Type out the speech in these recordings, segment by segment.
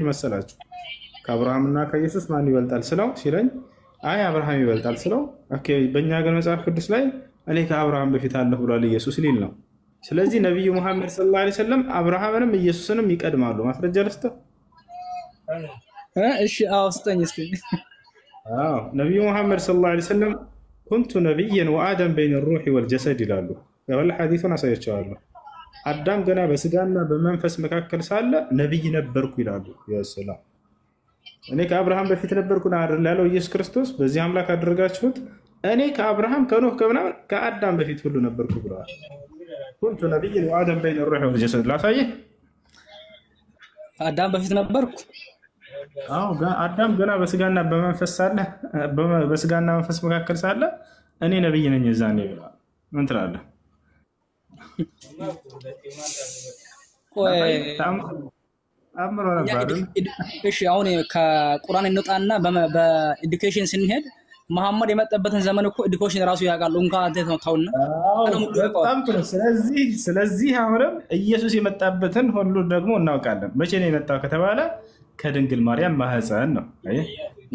መሰላችሁ ከአብርሃምና ከኢየሱስ ማን ይበልጣል ስለው ሲለኝ አይ አብርሃም ይበልጣል ስለው ኦኬ በእኛ ሀገር መጽሐፍ ቅዱስ ላይ እኔ ከአብርሃም በፊት አለሁ ብሏል ኢየሱስ ሊል ነው። ስለዚህ ነብዩ መሐመድ ሰለላሁ ዐለይሂ ወሰለም አብርሃምንም ኢየሱስንም ይቀድማሉ። ማስረጃ ልስጥህ? እሺ አዎ ስጠኝ እስኪ። ነብዩ መሐመድ ሰለላሁ ዐለይሂ ወሰለም ኩንቱ ነብየን ወአደም በይነ الروح والجسد ይላሉ። ያለ ሐዲሱን አሳያቸዋለሁ። አዳም ገና በስጋና በመንፈስ መካከል ሳለ ነብይ ነበርኩ ይላሉ። ያሰላም እኔ ከአብርሃም በፊት ነበርኩ አይደል ያለው ኢየሱስ ክርስቶስ። በዚህ አምላክ አደረጋችሁት እኔ ከአብርሃም ከኖህ ከምናምን ከአዳም በፊት ሁሉ ነበርኩ ብለዋል። ኩንቱ ነብየን ወአደም በይነ الروح والجسد ላሳየህ። አዳም በፊት ነበርኩ። አዳም ገና በስጋና በመንፈስ ሳለ በስጋና መንፈስ መካከል ሳለ እኔ ነብይ ነኝ እዛኔ ብለዋል። ምን ትላለህ? እሺ አሁን ከቁርአን እንውጣና በኤዱኬሽን ስንሄድ መሐመድ የመጣበትን ዘመን እኮ ኤዱኬሽን ራሱ ያውቃሉ። እንኳን አንተ ተውና በጣም ጥሩ። ስለዚህ አሁንም ኢየሱስ የመጣበትን ሁሉ ደግሞ እናውቃለን። መቼ ነው የመጣው ከተባለ ከድንግል ማርያም ማህፀን ነው።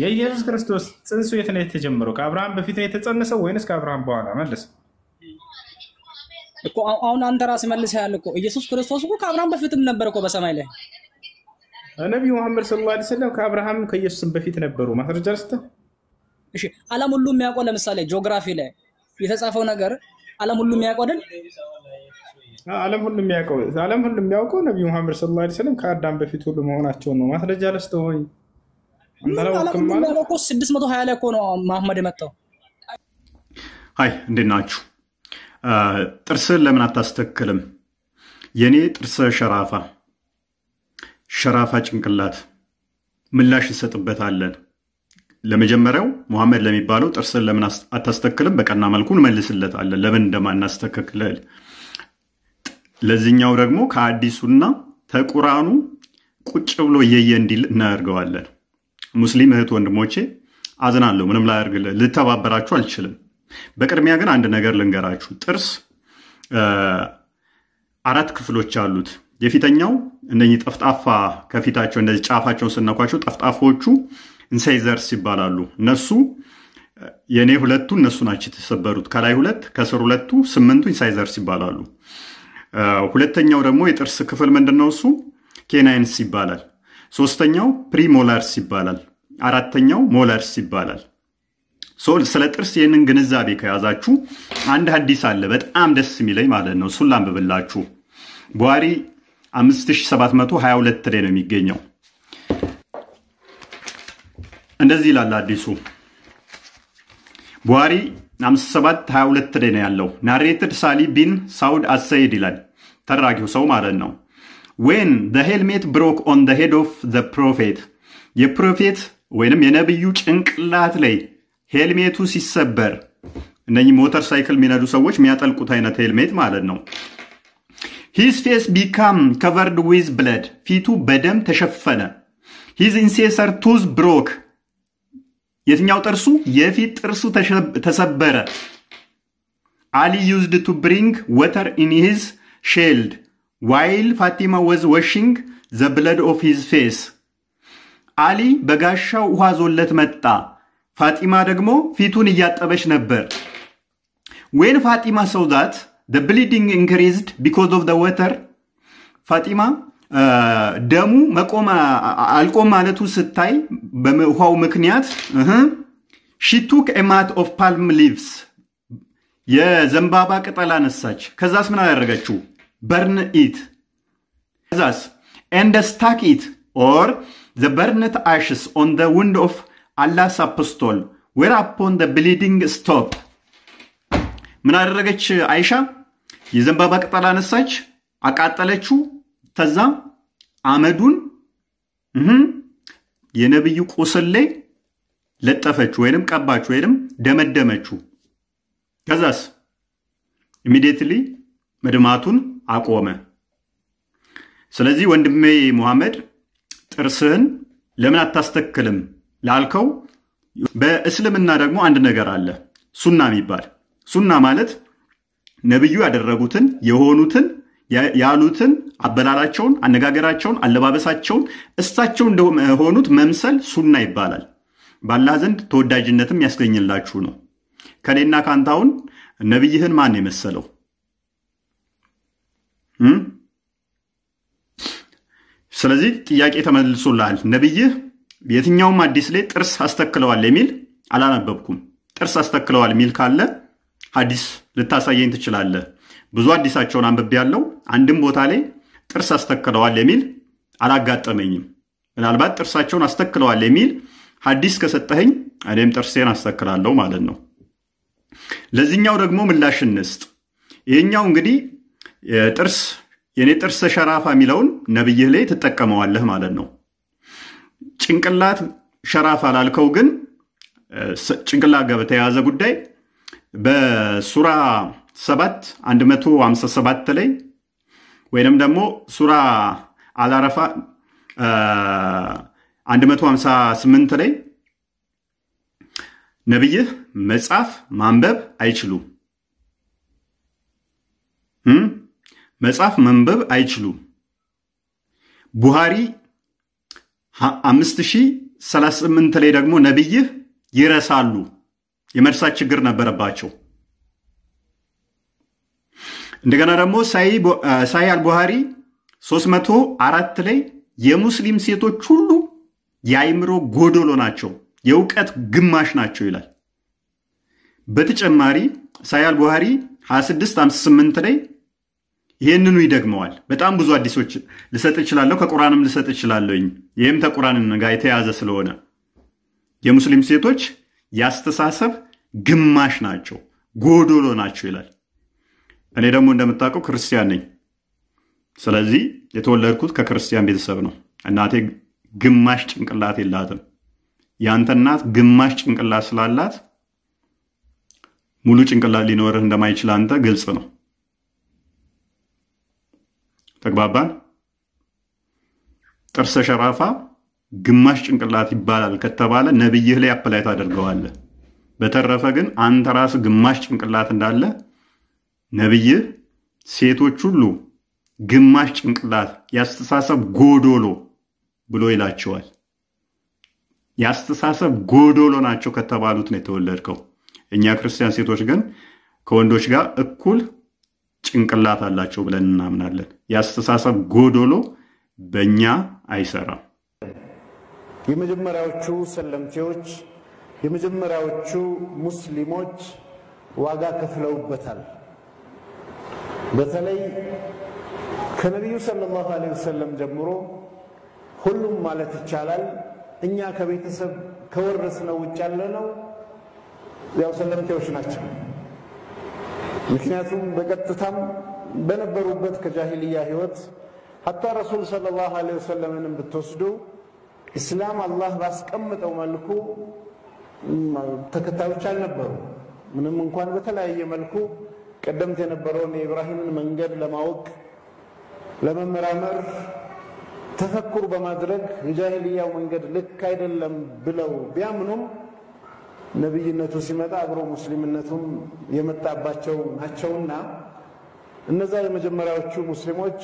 የኢየሱስ ክርስቶስ ጽንሱ የት ነው የተጀመረው? ከአብርሃም በፊት ነው የተጸነሰው ወይንስ ከአብርሃም በኋላ? መልስ እኮ አሁን አንተ ራስህ መልሰህ ያለ እኮ ኢየሱስ ክርስቶስ እኮ ከአብርሃም በፊትም ነበር እኮ በሰማይ ላይ። ነብዩ መሐመድ ሰለላሁ ዐለይሂ ወሰለም ከአብርሃም ከኢየሱስም በፊት ነበሩ። ማስረጃ ልስጥህ? እሺ ዓለም ሁሉ የሚያውቀው ለምሳሌ ጂኦግራፊ ላይ የተጻፈው ነገር ዓለም ሁሉ የሚያውቀው አይደል? ዓለም ሁሉ የሚያውቀው ነብዩ መሐመድ ሰለላሁ ዐለይሂ ወሰለም ከአዳም በፊት ሁሉ መሆናቸው ነው። ማስረጃ ልስጥህ ወይ? ዓለም ሁሉ የሚያውቀው 620 ላይ እኮ ነው መሐመድ የመጣው። ሃይ እንዴት ናችሁ? ጥርስን ለምን አታስተክልም? የኔ ጥርስ ሸራፋ ጭንቅላት ምላሽ እንሰጥበታለን። ለመጀመሪያው መሐመድ ለሚባለው ጥርስን ለምን አታስተክልም? በቀና መልኩ እንመልስለታለን ለምን እንደማናስተክክል። ለዚህኛው ደግሞ ከአዲሱና ተቁርአኑ ቁጭ ብሎ እየየ እንዲል እናደርገዋለን። ሙስሊም እህት ወንድሞቼ አዝናለሁ፣ ምንም ላያርግልህ ልተባበራችሁ አልችልም። በቅድሚያ ግን አንድ ነገር ልንገራችሁ። ጥርስ 4 ክፍሎች አሉት። የፊተኛው እነኚህ ጠፍጣፋ ከፊታቸው እንደዚህ ጫፋቸውን ስነኳቸው ጠፍጣፎቹ ኢንሳይዘርስ ይባላሉ። እነሱ የኔ ሁለቱ እነሱ ናቸው የተሰበሩት። ከላይ 2 ከስር 2 8ቱ ኢንሳይዘርስ ይባላሉ። ሁለተኛው ደግሞ የጥርስ ክፍል ምንድነው? እሱ ኬናይንስ ይባላል። ሶስተኛው ፕሪሞላርስ ይባላል። አራተኛው ሞላርስ ይባላል። ስለ ጥርስ ይህንን ግንዛቤ ከያዛችሁ አንድ ሐዲስ አለ በጣም ደስ የሚለኝ ማለት ነው። እሱን ላንብብላችሁ። ቡኻሪ 5722 ላይ ነው የሚገኘው። እንደዚህ ይላል ሐዲሱ። ቡኻሪ 5722 ላይ ነው ያለው። ናሬትድ ሳሊ ቢን ሳውድ አሰይድ ይላል። ተራኪው ሰው ማለት ነው። when the helmet broke on the head of the prophet የፕሮፌት ወይንም የነብዩ ጭንቅላት ላይ ሄልሜቱ ሲሰበር እነኚህ ሞተር ሳይክል የሚነዱ ሰዎች የሚያጠልቁት አይነት ሄልሜት ማለት ነው። his face became covered with blood ፊቱ በደም ተሸፈነ። his incisor tooth broke የትኛው ጥርሱ? የፊት ጥርሱ ተሰበረ። Ali used to bring water in his shield while Fatima was washing the blood of his face አሊ በጋሻው ውሃ ዞለት መጣ። ፋጢማ ደግሞ ፊቱን እያጠበች ነበር። when Fatima saw that the bleeding increased because of the water ፋጢማ ደሙ አልቆም ማለቱ ስታይ በውሃው ምክንያት she took a mat of palm leaves የዘንባባ ቅጠል አነሳች። ከዛስ ምን አደረገችው? burn it ከዛስ and stuck it or the burnt ashes on the wound of Allah's apostle whereupon the bleeding stopped ምን አደረገች አይሻ? የዘንባባ ቅጠል አነሳች፣ አቃጠለችው። ተዛ አመዱን የነብዩ ቁስል ላይ ለጠፈች ወይንም ቀባች ወይንም ደመደመችው። ከዛስ immediately መድማቱን አቆመ። ስለዚህ ወንድሜ መሐመድ ጥርስህን ለምን አታስተክልም ላልከው በእስልምና ደግሞ አንድ ነገር አለ ሱና የሚባል። ሱና ማለት ነብዩ ያደረጉትን የሆኑትን ያሉትን አበላላቸውን፣ አነጋገራቸውን፣ አለባበሳቸውን እሳቸው እንደሆኑት መምሰል ሱና ይባላል። በአላህ ዘንድ ተወዳጅነትም ያስገኝላችሁ ነው። ከኔና ካንታውን ነብይህን ማን የመሰለው? ስለዚህ ጥያቄ ተመልሶልሃል። ነብይህ የትኛውም ሐዲስ ላይ ጥርስ አስተክለዋል የሚል አላነበብኩም። ጥርስ አስተክለዋል የሚል ካለ ሐዲስ ልታሳየኝ ትችላለህ። ብዙ ሐዲሳቸውን አንብቤያለሁ። አንድም ቦታ ላይ ጥርስ አስተክለዋል የሚል አላጋጠመኝም። ምናልባት ጥርሳቸውን አስተክለዋል የሚል ሐዲስ ከሰጠኸኝ እኔም ጥርሴን አስተክላለሁ ማለት ነው። ለዚህኛው ደግሞ ምላሽ እንስጥ። ይሄኛው እንግዲህ ጥርስ የኔ ጥርስ ሸራፋ የሚለውን ነብይህ ላይ ትጠቀመዋለህ ማለት ነው። ጭንቅላት ሸራፋ ላልከው ግን ጭንቅላት ጋር በተያያዘ ጉዳይ በሱራ 7 157 ላይ ወይንም ደግሞ ሱራ አልአረፋ 158 ላይ ነብይህ መጻፍ ማንበብ አይችሉም። መጻፍ ማንበብ አይችሉም። ቡሃሪ 5038 ላይ ደግሞ ነብይህ ይረሳሉ። የመርሳት ችግር ነበረባቸው። እንደገና ደግሞ ሳይ አልቡሃሪ 304 ላይ የሙስሊም ሴቶች ሁሉ የአይምሮ ጎዶሎ ናቸው፣ የእውቀት ግማሽ ናቸው ይላል። በተጨማሪ ሳይ አልቡሃሪ 2658 ላይ ይሄንኑ ይደግመዋል። በጣም ብዙ ሐዲሶች ልሰጥ እችላለሁ፣ ከቁርአንም ልሰጥ እችላለሁ። ይሄም ከቁርአን ጋር የተያዘ ስለሆነ የሙስሊም ሴቶች ያስተሳሰብ ግማሽ ናቸው፣ ጎዶሎ ናቸው ይላል። እኔ ደግሞ እንደምታውቀው ክርስቲያን ነኝ። ስለዚህ የተወለድኩት ከክርስቲያን ቤተሰብ ነው። እናቴ ግማሽ ጭንቅላት የላትም። ያንተ እናት ግማሽ ጭንቅላት ስላላት ሙሉ ጭንቅላት ሊኖርህ እንደማይችል አንተ ግልጽ ነው። ተግባባን? ጥርሰ ሸራፋ ግማሽ ጭንቅላት ይባላል ከተባለ ነብይህ ላይ አፕላይ ታደርገዋለህ። በተረፈ ግን አንተ ራስህ ግማሽ ጭንቅላት እንዳለ ነብይህ ሴቶች ሁሉ ግማሽ ጭንቅላት ያስተሳሰብ ጎዶሎ ብሎ ይላቸዋል። ያስተሳሰብ ጎዶሎ ናቸው ከተባሉት ነው የተወለድከው። እኛ ክርስቲያን ሴቶች ግን ከወንዶች ጋር እኩል ጭንቅላት አላቸው ብለን እናምናለን። ያስተሳሰብ ጎዶሎ በእኛ አይሰራም። የመጀመሪያዎቹ ሰለምቴዎች የመጀመሪያዎቹ ሙስሊሞች ዋጋ ከፍለውበታል። በተለይ ከነብዩ ሰለላሁ ዐለይሂ ወሰለም ጀምሮ ሁሉም ማለት ይቻላል እኛ ከቤተሰብ ከወረስነው ውጭ ያለነው ያው ሰለምቴዎች ናቸው። ምክንያቱም በቀጥታም በነበሩበት ከጃሂልያ ህይወት ሐታ ረሱል ሰለላሁ ዐለይሂ ወሰለምን ብትወስዱ እስላም አላህ ባስቀመጠው መልኩ ተከታዮች አልነበሩ። ምንም እንኳን በተለያየ መልኩ ቀደምት የነበረውን የኢብራሂምን መንገድ ለማወቅ ለመመራመር ተፈኩር በማድረግ የጃሂልያው መንገድ ልክ አይደለም ብለው ቢያምኑም ነብይነቱ ሲመጣ አብሮ ሙስሊምነቱም የመጣባቸው ናቸውና እነዛ የመጀመሪያዎቹ ሙስሊሞች